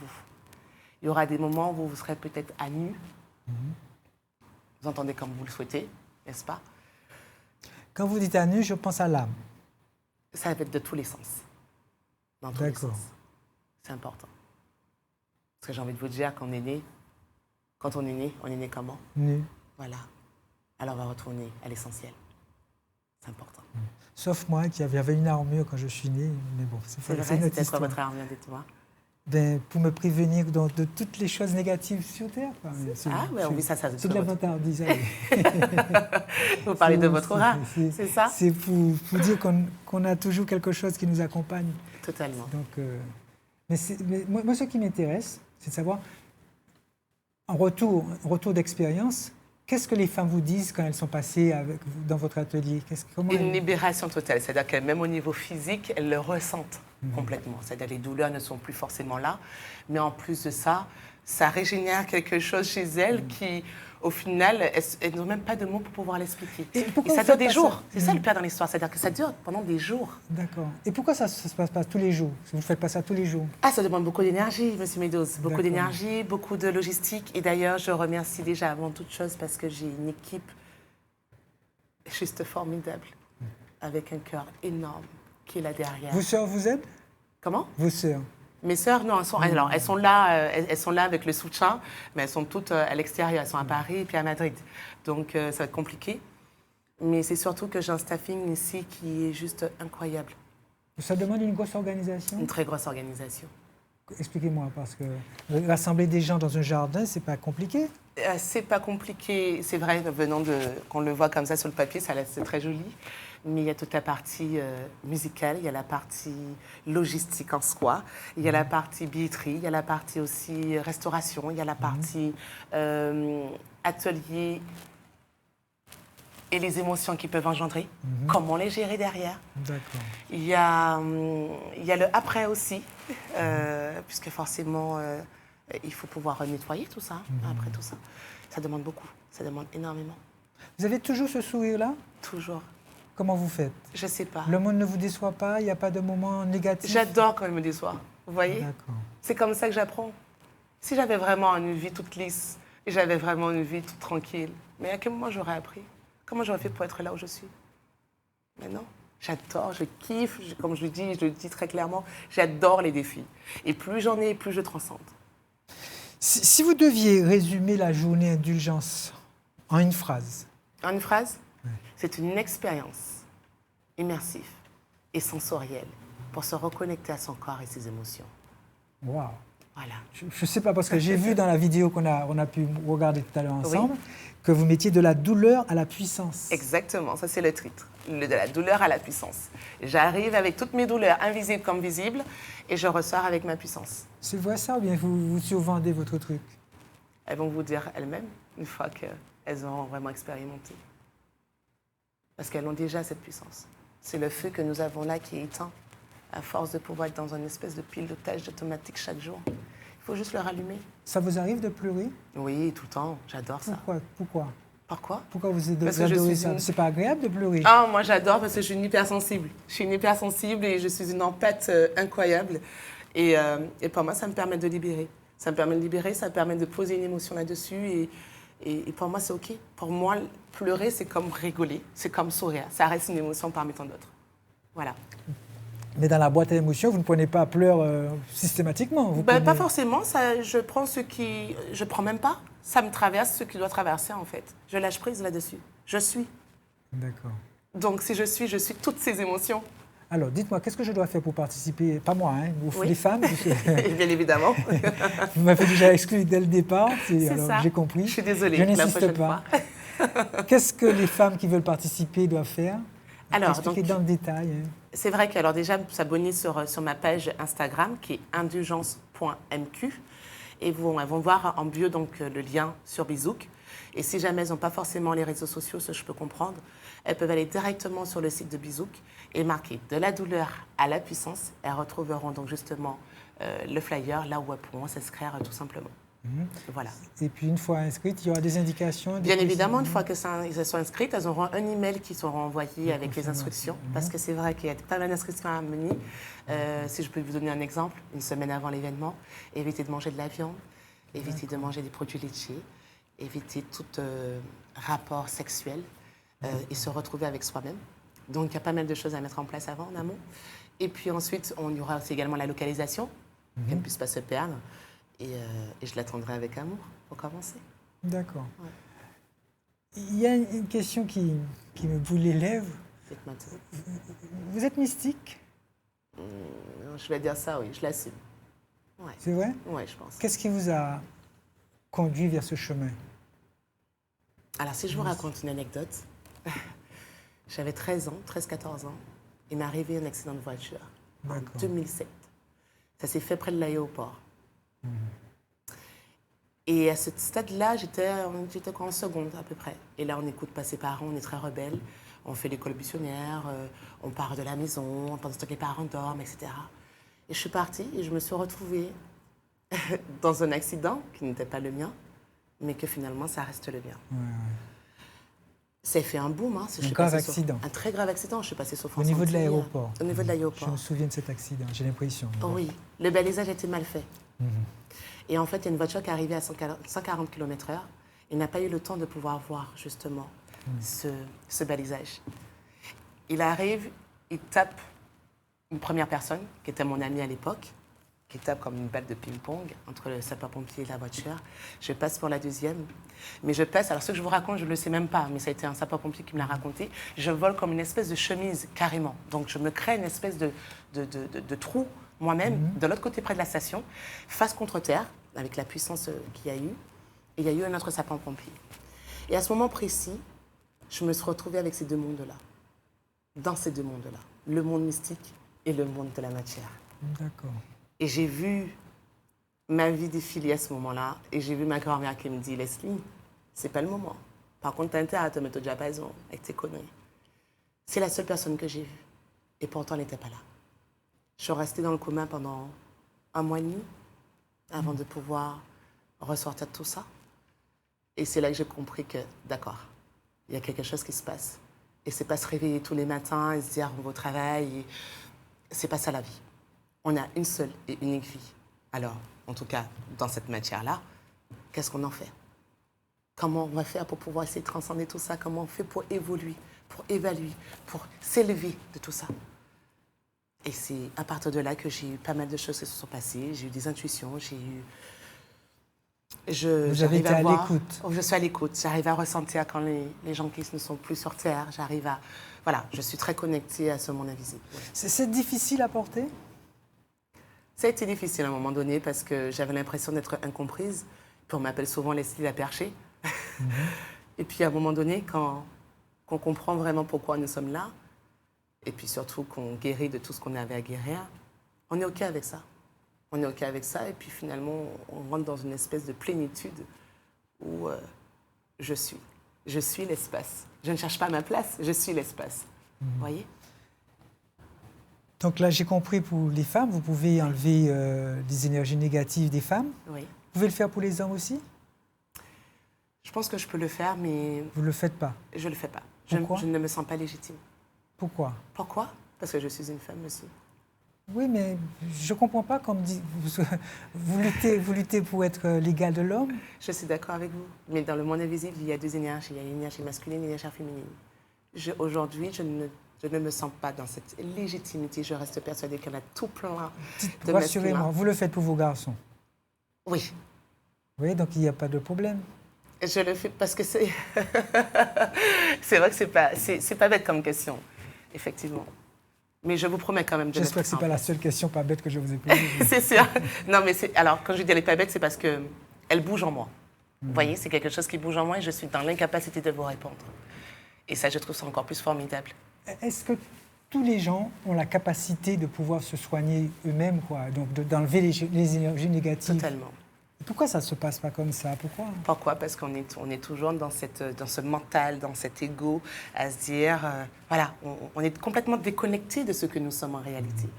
Il y aura des moments où vous serez peut-être à nu. Vous entendez comme vous le souhaitez, n'est-ce pas? Quand vous dites à nu, je pense à l'âme. Ça va être de tous les sens. Dans tous les D'accord. sens. C'est important. Parce que j'ai envie de vous dire qu'on est né. Quand on est né comment? Nu. Voilà. Alors on va retourner à l'essentiel. C'est important. Sauf moi qui avait une armure quand je suis né, mais bon, C'est c'est vrai, notre c'était quoi histoire. votre armure, dites-moi? Ben, pour me prévenir de toutes les choses négatives sur Terre. Quoi. Ah, oui, on vit ça. C'est de la vantardise. Vous parlez de votre aura, c'est ça? C'est pour dire qu'on a toujours quelque chose qui nous accompagne. Totalement. Donc, mais moi, ce qui m'intéresse, c'est de savoir, en retour d'expérience, qu'est-ce que les femmes vous disent quand elles sont passées dans votre atelier? Une libération totale, c'est-à-dire que même au niveau physique, elles le ressentent complètement. C'est-à-dire que les douleurs ne sont plus forcément là, mais en plus de ça, ça régénère quelque chose chez elles qui, au final, elles n'ont même pas de mots pour pouvoir l'expliquer. Et ça dure des jours. C'est ça le pire dans l'histoire, c'est-à-dire que ça dure pendant des jours. D'accord. Et pourquoi ça ne se passe pas tous les jours? Vous ne faites pas ça tous les jours? Ah, ça demande beaucoup d'énergie, Monsieur Meadows. Beaucoup D'accord. d'énergie, beaucoup de logistique. Et d'ailleurs, je remercie déjà avant toute chose parce que j'ai une équipe juste formidable, avec un cœur énorme qui est là derrière. Vos sœurs vous aident? Comment? Vos sœurs? Mes sœurs, non, elles sont là avec le soutien, mais elles sont toutes à l'extérieur. Elles sont à Paris et puis à Madrid. Donc, ça va être compliqué. Mais c'est surtout que j'ai un staffing ici qui est juste incroyable. Ça demande une grosse organisation? Une très grosse organisation. Expliquez-moi, parce que rassembler des gens dans un jardin, c'est pas compliqué? C'est pas compliqué, c'est vrai, qu'on le voit comme ça sur le papier, c'est très joli. Mais il y a toute la partie musicale, il y a la partie logistique en soi, il y a la partie billetterie, il y a la partie aussi restauration, il y a la partie atelier et les émotions qu'ils peuvent engendrer, comment les gérer derrière. D'accord. Il y a le après aussi, puisque forcément, il faut pouvoir nettoyer tout ça, après tout ça. Ça demande beaucoup, ça demande énormément. Vous avez toujours ce sourire-là? Toujours. Comment vous faites? Je ne sais pas. Le monde ne vous déçoit pas? Il n'y a pas de moment négatif? J'adore quand il me déçoit, vous voyez? D'accord. C'est comme ça que j'apprends. Si j'avais vraiment une vie toute lisse, et j'avais vraiment une vie toute tranquille, mais à quel moment j'aurais appris? Comment j'aurais fait pour être là où je suis? Mais non, j'adore, je kiffe, comme je le dis très clairement, j'adore les défis. Et plus j'en ai, plus je transcende. Si vous deviez résumer la journée indulgence en une phrase? En une phrase, c'est une expérience immersive et sensorielle pour se reconnecter à son corps et ses émotions. Waouh! Voilà. Je ne sais pas, parce que j'ai vu dans la vidéo qu'on a pu regarder tout à l'heure ensemble, que vous mettiez de la douleur à la puissance. Exactement, ça c'est le titre, de la douleur à la puissance. J'arrive avec toutes mes douleurs, invisibles comme visibles, et je ressors avec ma puissance. C'est vrai ça, ou bien vous survendez votre truc? Elles vont vous dire elles-mêmes, une fois qu'elles auront vraiment expérimenté. Parce qu'elles ont déjà cette puissance. C'est le feu que nous avons là qui est éteint, à force de pouvoir être dans une espèce de pilotage automatique chaque jour. Il faut juste le rallumer. Ça vous arrive de pleurer? Oui, tout le temps, j'adore ça. Pourquoi Pourquoi vous Parce que adorez ça? C'est pas agréable de pleurer? Ah, moi j'adore parce que je suis une hypersensible. Je suis une hypersensible et je suis une empathie incroyable. Et pour moi, ça me permet de libérer. Ça me permet de libérer, ça me permet de poser une émotion là-dessus. Et pour moi, c'est OK. Pour moi, pleurer, c'est comme rigoler, c'est comme sourire. Ça reste une émotion parmi tant d'autres. Voilà. Mais dans la boîte à émotions, vous ne prenez pas à pleurs systématiquement? Pas forcément. Ça, je prends ce qui... Je prends même pas. Ça me traverse ce qui doit traverser, en fait. Je lâche prise là-dessus. Je suis. D'accord. Donc, si je suis toutes ces émotions. Alors, dites-moi, qu'est-ce que je dois faire pour participer? Pas moi, hein, vous, Oui. les femmes. Bien évidemment. Vous m'avez déjà exclu dès le départ. C'est alors, ça. j'ai compris. Je suis désolée. Je n'insiste pas. Qu'est-ce que les femmes qui veulent participer doivent faire? Alors, expliquez dans le détail. Hein. C'est vrai qu'alors déjà, s'abonner sur ma page Instagram qui est indulgence.mq et elles vont voir en bio donc, le lien sur Bizouk. Et si jamais elles n'ont pas forcément les réseaux sociaux, ce que je peux comprendre, elles peuvent aller directement sur le site de Bizouk et marquer de la douleur à la puissance. Elles retrouveront donc justement le flyer là où elles pourront s'inscrire tout simplement. Voilà. Et puis une fois inscrites, il y aura des indications? Bien évidemment, une fois qu'elles sont inscrites, elles auront un email qui sera envoyé avec les instructions. Parce que c'est vrai qu'il y a pas mal d'inscriptions à mener. Si je peux vous donner un exemple, une semaine avant l'événement, évitez de manger de la viande, évitez de manger des produits laitiers, évitez tout rapport sexuel et se retrouver avec soi-même. Donc il y a pas mal de choses à mettre en place avant, en amont. Et puis ensuite, on y aura aussi également la localisation, qu'elle ne puisse pas se perdre. Et je l'attendrai avec amour pour commencer. D'accord. Ouais. Il y a une question qui me boule les lèvres. Dites-moi tout. Vous êtes mystique? Je vais dire ça, oui, je l'assume. Ouais. C'est vrai? Oui, je pense. Qu'est-ce qui vous a conduit vers ce chemin? Alors, si je vous raconte une anecdote, j'avais 13-14 ans. Il m'est arrivé un accident de voiture en 2007. Ça s'est fait près de l'aéroport. Et à ce stade-là, j'étais en seconde à peu près. Et là, on écoute pas ses parents, on est très rebelles. On fait l'école buissonnière, on part de la maison, pendant que les parents dorment, etc. Et je suis partie et je me suis retrouvée dans un accident qui n'était pas le mien, mais que finalement, ça reste le mien. Ouais. Ça fait un boom. Hein, un grave accident. Un très grave accident. Je suis passée sur France Au niveau de l'aéroport. Au niveau de l'aéroport. Je me souviens de cet accident, j'ai l'impression. Oh, oui, le balisage était mal fait. Et en fait, il y a une voiture qui est arrivée à 140 km/h. Il n'a pas eu le temps de pouvoir voir justement ce balisage. Il arrive, il tape une première personne, qui était mon ami à l'époque, qui tape comme une balle de ping-pong entre le sapeur-pompier et la voiture. Je passe pour la deuxième. Mais je passe, alors ce que je vous raconte, je ne le sais même pas, mais ça a été un sapeur-pompier qui me l'a raconté. Je vole comme une espèce de chemise, carrément. Donc je me crée une espèce de trou moi-même, de l'autre côté près de la station, face contre terre, avec la puissance qu'il y a eu. Et il y a eu un autre sapeur-pompier. Et à ce moment précis, je me suis retrouvée avec ces deux mondes-là. Dans ces deux mondes-là. Le monde mystique et le monde de la matière. D'accord. Et j'ai vu ma vie défiler à ce moment-là. Et j'ai vu ma grand-mère qui me dit « Leslie, c'est pas le moment. Par contre, t'as intérêt à te mettre au diapason avec tes conneries. » C'est la seule personne que j'ai vue. Et pourtant, elle n'était pas là. Je suis restée dans le coma pendant 1 mois et demi avant de pouvoir ressortir de tout ça. Et c'est là que j'ai compris que, d'accord, il y a quelque chose qui se passe. Et c'est pas se réveiller tous les matins et se dire on va au travail. C'est pas ça la vie. On a une seule et unique vie. Alors, en tout cas, dans cette matière-là, qu'est-ce qu'on en fait? Comment on va faire pour pouvoir essayer de transcender tout ça? Comment on fait pour évoluer, pour évaluer, pour s'élever de tout ça? Et c'est à partir de là que j'ai eu pas mal de choses qui se sont passées. J'ai eu des intuitions, j'ai eu... Vous avez été à l'écoute. Je suis à l'écoute. J'arrive à ressentir quand les gens qui ne sont plus sur Terre. J'arrive à... Voilà, je suis très connectée à ce monde invisible. C'est difficile à porter? Ça a été difficile à un moment donné parce que j'avais l'impression d'être incomprise. Puis on m'appelle souvent Leslie la perchée. Et puis à un moment donné, quand qu'on comprend vraiment pourquoi nous sommes là, et puis surtout qu'on guérit de tout ce qu'on avait à guérir, on est OK avec ça. On est OK avec ça et puis finalement, on rentre dans une espèce de plénitude où je suis. Je suis l'espace. Je ne cherche pas ma place, je suis l'espace. Vous voyez ? Donc là, j'ai compris, pour les femmes, vous pouvez enlever les énergies négatives des femmes. Oui. Vous pouvez le faire pour les hommes aussi? Je pense que je peux le faire, mais Vous ne le faites pas. je ne le fais pas. Pourquoi? Je ne me sens pas légitime. Pourquoi? Pourquoi? Parce que je suis une femme aussi. Oui, mais je ne comprends pas, comme dit, vous luttez pour être l'égal de l'homme. Je suis d'accord avec vous. Mais dans le monde invisible, il y a deux énergies. Il y a une énergie masculine et une énergie féminine. Aujourd'hui, je ne me sens pas dans cette légitimité. Je reste persuadée qu'il y en a tout plein de Rassurez-moi, masculins. vous le faites pour vos garçons. Oui. Oui, donc il n'y a pas de problème. Je le fais parce que c'est... c'est vrai que c'est pas bête comme question, effectivement. Mais je vous promets quand même de le J'espère que ce n'est pas la seule question pas bête que je vous ai posée. C'est sûr. Non, mais alors, quand je dis elle n'est pas bête, c'est parce qu'elle bouge en moi. Vous voyez, c'est quelque chose qui bouge en moi et je suis dans l'incapacité de vous répondre. Et ça, je trouve ça encore plus formidable. Est-ce que tous les gens ont la capacité de pouvoir se soigner eux-mêmes, quoi, donc d'enlever les énergies négatives? Totalement. Pourquoi ça ne se passe pas comme ça? Pourquoi? Pourquoi? Parce qu'on est toujours dans ce mental, dans cet ego, à se dire, voilà, on est complètement déconnecté de ce que nous sommes en réalité.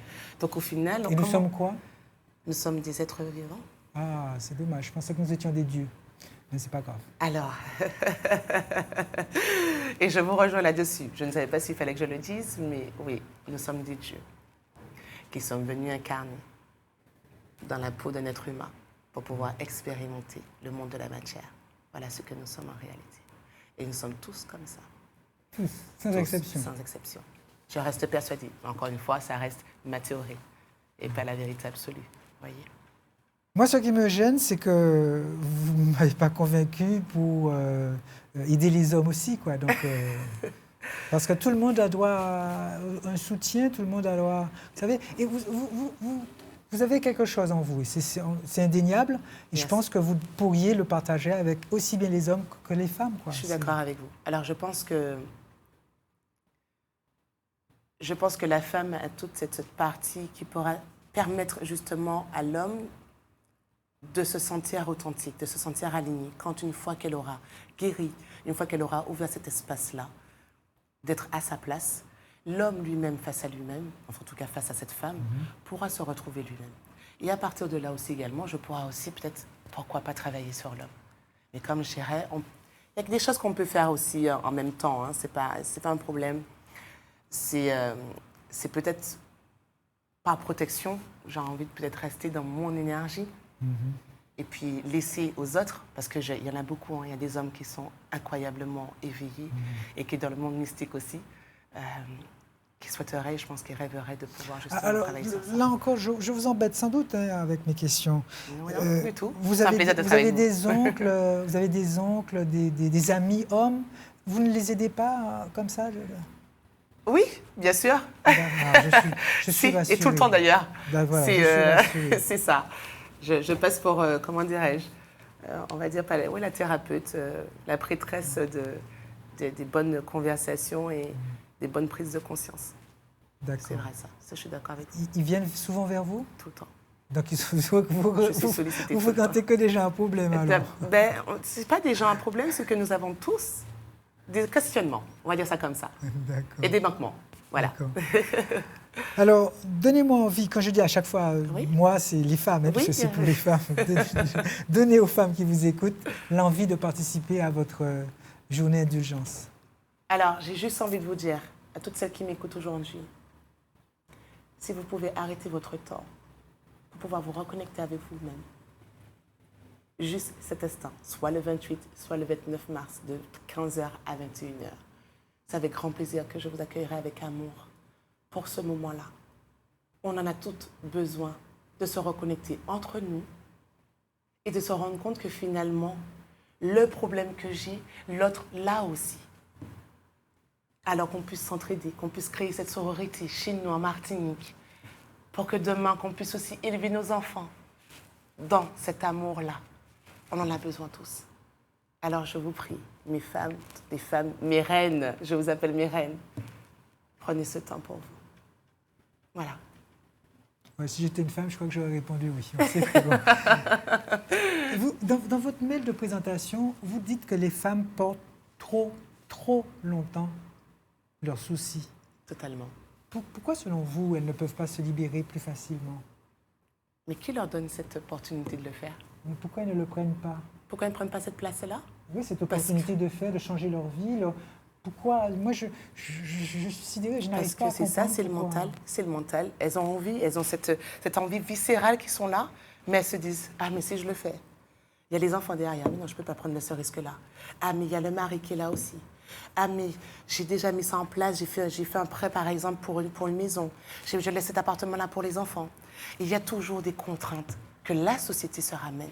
Donc au final... Et nous sommes quoi? Nous sommes des êtres vivants. Ah, c'est dommage. Je pensais que nous étions des dieux. Mais c'est pas grave. Alors, et je vous rejoins là-dessus. Je ne savais pas s'il fallait que je le dise, mais oui, nous sommes des dieux qui sommes venus incarner dans la peau d'un être humain pour pouvoir expérimenter le monde de la matière. Voilà ce que nous sommes en réalité. Et nous sommes tous comme ça. Tous, sans exception. Sans exception. Je reste persuadée. Encore une fois, ça reste ma théorie et pas la vérité absolue. Voyez. Moi, ce qui me gêne, c'est que vous ne m'avez pas convaincu pour aider les hommes aussi, quoi. Donc, parce que tout le monde a droit à un soutien, tout le monde a droit... Vous savez, et vous avez quelque chose en vous, c'est indéniable, et Yes. je pense que vous pourriez le partager avec aussi bien les hommes que les femmes, quoi. Je suis d'accord avec vous. Alors, je pense que la femme a toute cette partie qui pourra permettre justement à l'homme de se sentir authentique, de se sentir aligné, quand une fois qu'elle aura guéri, une fois qu'elle aura ouvert cet espace-là, d'être à sa place, l'homme lui-même face à lui-même, enfin en tout cas face à cette femme, pourra se retrouver lui-même. Et à partir de là aussi également, je pourrai aussi peut-être, pourquoi pas travailler sur l'homme. Mais comme je dirais, il y a des choses qu'on peut faire aussi en même temps, hein, c'est pas un problème. C'est peut-être par protection, j'ai envie de peut-être rester dans mon énergie, et puis laisser aux autres, parce qu'il y en a beaucoup, hein, il y a des hommes qui sont incroyablement éveillés et qui, dans le monde mystique aussi, qui souhaiteraient, je pense, qui rêveraient de pouvoir justement travailler sur ça. Là encore, je vous embête sans doute avec mes questions. Non, du tout. Vous C'est un avez, plaisir de vous travailler avez avec vous. des oncles, des amis hommes. Vous ne les aidez pas comme ça? Oui, bien sûr. Je suis rassurée. Et tout le temps d'ailleurs. Ben voilà, je suis rassurée. C'est ça. Je passe pour, comment dirais-je, on va dire, la thérapeute, la prêtresse des bonnes conversations et des bonnes prises de conscience. D'accord. C'est vrai ça. Ça, je suis d'accord avec vous. Ils viennent souvent vers vous? Tout le temps. Donc Je suis sollicitée vous tout le temps. fréquentez que des gens à problème alors? Ce n'est pas des gens à problème, c'est que nous avons tous des questionnements, on va dire ça comme ça, D'accord. et des manquements. Voilà. D'accord. Alors, donnez-moi envie, quand je dis à chaque fois, Oui. moi, c'est les femmes, hein, parce que c'est pour les femmes. Donnez aux femmes qui vous écoutent l'envie de participer à votre journée d'indulgence. Alors, j'ai juste envie de vous dire, à toutes celles qui m'écoutent aujourd'hui, si vous pouvez arrêter votre temps pour pouvoir vous reconnecter avec vous-même, juste cet instant, soit le 28, soit le 29 mars, de 15h à 21h, c'est avec grand plaisir que je vous accueillerai avec amour pour ce moment-là. On en a toutes besoin de se reconnecter entre nous et de se rendre compte que finalement, le problème que j'ai, l'autre l'a aussi. Alors qu'on puisse s'entraider, qu'on puisse créer cette sororité chez nous en Martinique pour que demain, qu'on puisse aussi élever nos enfants dans cet amour-là. On en a besoin tous. Alors je vous prie, mes femmes, mes reines, je vous appelle mes reines, prenez ce temps pour vous. Voilà. Ouais, si j'étais une femme, je crois que j'aurais répondu oui. On sait que bon. Vous, dans votre mail de présentation, vous dites que les femmes portent trop longtemps leurs soucis. Totalement. Pourquoi, selon vous, elles ne peuvent pas se libérer plus facilement? Mais qui leur donne cette opportunité de le faire? Mais pourquoi elles ne le prennent pas? Pourquoi ils ne prennent pas cette place-là? Oui, cette opportunité de faire, de changer leur vie. Pourquoi? Moi, je suis sidérée, je n'arrive pas à comprendre. Parce que c'est ça, c'est le mental. C'est le mental. Elles ont envie, elles ont cette envie viscérale qui sont là, mais elles se disent, ah, mais si je le fais. Il y a les enfants derrière, mais non, je ne peux pas prendre ce risque-là. Ah, mais il y a le mari qui est là aussi. Ah, mais j'ai déjà mis ça en place, j'ai fait un prêt, par exemple, pour une maison. Je laisse cet appartement-là pour les enfants. Il y a toujours des contraintes que la société se ramène,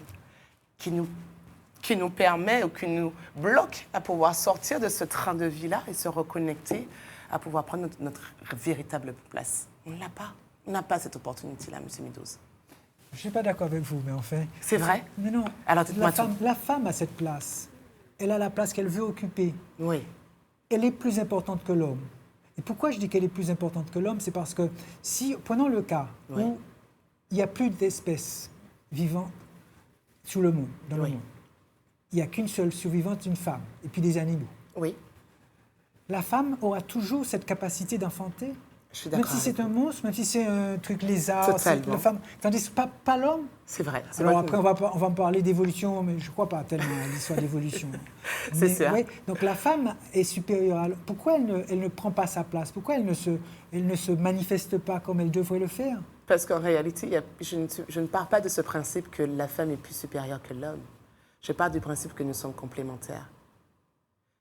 qui nous permet ou qui nous bloque à pouvoir sortir de ce train de vie-là et se reconnecter à pouvoir prendre notre véritable place. On ne l'a pas. On n'a pas cette opportunité-là, M. Meadows. Je ne suis pas d'accord avec vous, mais enfin... C'est vrai? Mais non. Alors, la femme a cette place. Elle a la place qu'elle veut occuper. Oui. Elle est plus importante que l'homme. Et pourquoi je dis qu'elle est plus importante que l'homme? C'est parce que prenons le cas où il n'y a plus d'espèces vivantes sur le monde, dans le monde. Il n'y a qu'une seule survivante, une femme, et puis des animaux. Oui. La femme aura toujours cette capacité d'enfanter. Je suis d'accord. Même si c'est un monstre, même si c'est un truc lézard, la femme. Tandis que pas l'homme. C'est vrai. Alors après, on va me parler d'évolution, mais je ne crois pas tellement à l'histoire d'évolution. C'est sûr. Ouais, donc la femme est supérieure. Pourquoi elle ne prend pas sa place? Pourquoi elle ne se manifeste pas comme elle devrait le faire? Parce qu'en réalité, je ne pars pas de ce principe que la femme est plus supérieure que l'homme. Je pars du principe que nous sommes complémentaires.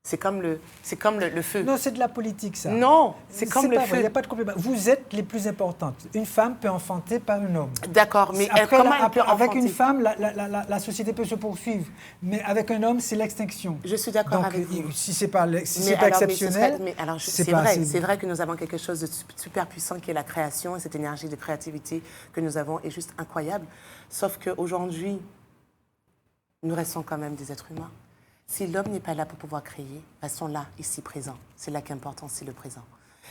C'est comme le feu. Non, c'est de la politique, ça. Non, c'est comme le feu. Il n'y a pas de complément. Vous êtes les plus importantes. Une femme peut enfanter par un homme. D'accord, mais après, comment elle peut enfanter? Avec une femme, la société peut se poursuivre. Mais avec un homme, c'est l'extinction. Je suis d'accord avec vous. Si ce n'est pas exceptionnel, c'est vrai que nous avons quelque chose de super puissant qui est la création, et cette énergie de créativité que nous avons est juste incroyable. Sauf qu'aujourd'hui, nous restons quand même des êtres humains. Si l'homme n'est pas là pour pouvoir créer, restons là, ici, présent. C'est là qu'important, c'est le présent.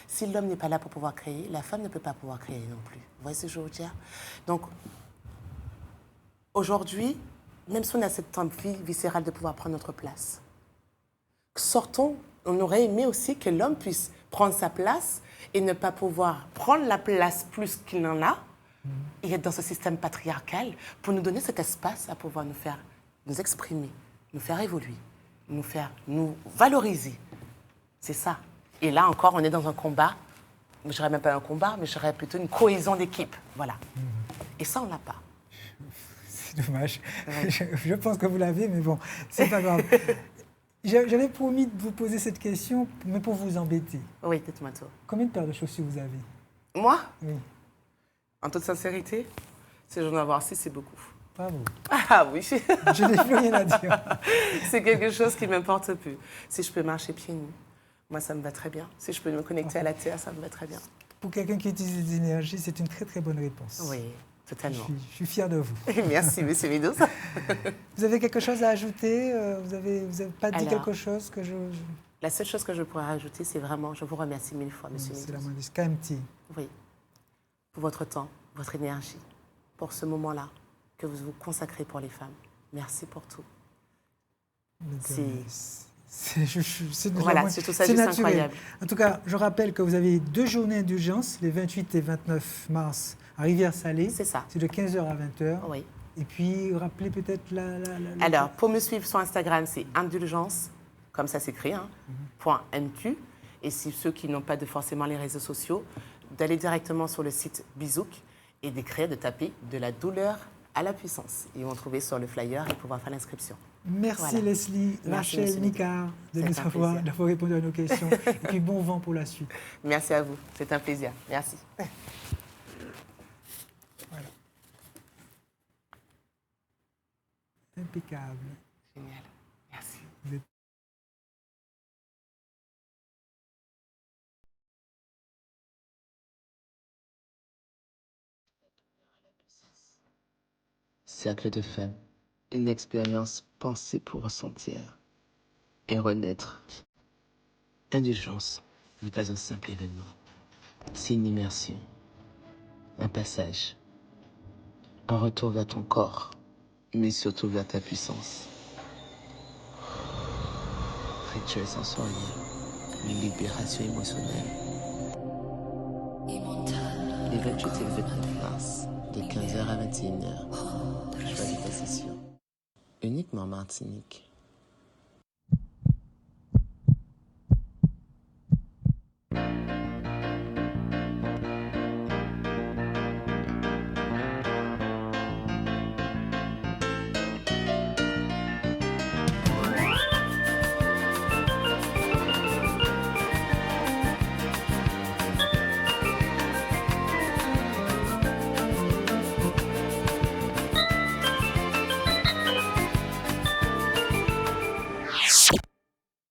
Si l'homme n'est pas là pour pouvoir créer, la femme ne peut pas pouvoir créer non plus. Vous voyez ce que je veux dire? Donc, aujourd'hui, même si on a cette envie viscérale de pouvoir prendre notre place, sortons, on aurait aimé aussi que l'homme puisse prendre sa place et ne pas pouvoir prendre la place plus qu'il n'en a, et être dans ce système patriarcal pour nous donner cet espace à pouvoir nous exprimer, nous faire évoluer, nous valoriser. C'est ça. Et là encore, on est dans un combat. Je dirais même pas un combat, mais je dirais plutôt une cohésion d'équipe. Voilà. Et ça, on l'a pas. C'est dommage. Ouais. Je pense que vous l'avez, mais bon, c'est pas grave. J'avais promis de vous poser cette question, mais pour vous embêter. Oui, dites-moi tout. Combien de paires de chaussures vous avez? Moi? Oui. En toute sincérité, si j'en ai avoir 6, c'est beaucoup. Bravo. Ah oui. Je n'ai plus rien à dire. C'est quelque chose qui ne m'importe plus. Si je peux marcher pieds nus, moi, ça me va très bien. Si je peux me connecter à la terre, ça me va très bien. Pour quelqu'un qui utilise des énergies, c'est une très, très bonne réponse. Oui, totalement. Je suis fier de vous. Merci, M. Meadows. Vous avez quelque chose à ajouter? Vous avez pas dit quelque chose que je... La seule chose que je pourrais rajouter, c'est vraiment, je vous remercie 1000 fois, M. Meadows. C'est la moindre. KMT. Oui. Pour votre temps, votre énergie, pour ce moment-là que vous vous consacrez pour les femmes. Merci pour tout. Voilà, c'est tout ça juste incroyable. En tout cas, je rappelle que vous avez 2 journées d'urgence, les 28 et 29 mars, à Rivière-Salée. C'est ça. C'est de 15h à 20h. Oui. Et puis, rappelez peut-être Alors, pour me suivre sur Instagram, c'est indulgence, comme ça s'écrit, .mq. Et si ceux qui n'ont pas forcément les réseaux sociaux, d'aller directement sur le site Bizouk et d'écrire, de taper de la douleur à la puissance. Ils vont trouver sur le flyer et pouvoir faire l'inscription. Merci Leslie, Rachel, Nicard, d'avoir répondu à nos questions. Et puis bon vent pour la suite. Merci à vous, c'est un plaisir. Merci. Voilà. Impeccable. Génial. Merci. cercle de femmes. Une expérience pensée pour ressentir et renaître. Indulgence n'est pas un simple événement. C'est une immersion, un passage, un retour vers ton corps, mais surtout vers ta puissance. Rituel sensoriel, une libération émotionnelle. Les 28 et le 29 mars, de 15h à 21h. Choisis ta session. Uniquement Martinique.